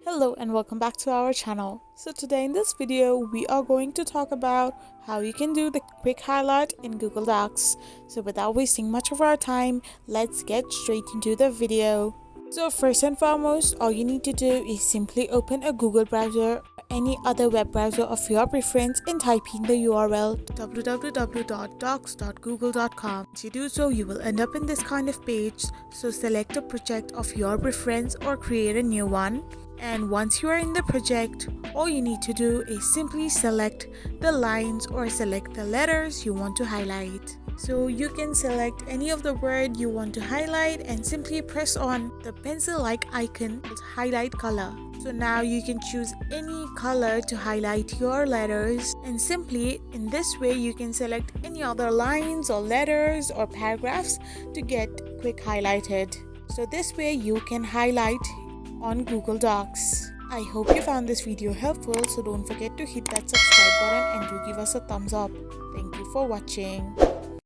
Hello and welcome back to our channel. So today in this video we are going to talk about how you can do the quick highlight in Google Docs. So without wasting much of our time, let's get straight into the video. So first and foremost, all you need to do is simply open a Google browser or any other web browser of your preference and type in the URL www.docs.google.com. Once you do so, you will end up in this kind of page. So select a project of your preference or create a new one. And once you are in the project, all you need to do is simply select the lines or select the letters you want to highlight. So you can select any of the word you want to highlight and simply press on the pencil-like icon with highlight color. So now you can choose any color to highlight your letters, and simply in this way you can select any other lines or letters or paragraphs to get quick highlighted. So this way you can highlight on Google Docs. I hope you found this video helpful, so don't forget to hit that subscribe button and do give us a thumbs up. Thank you for watching.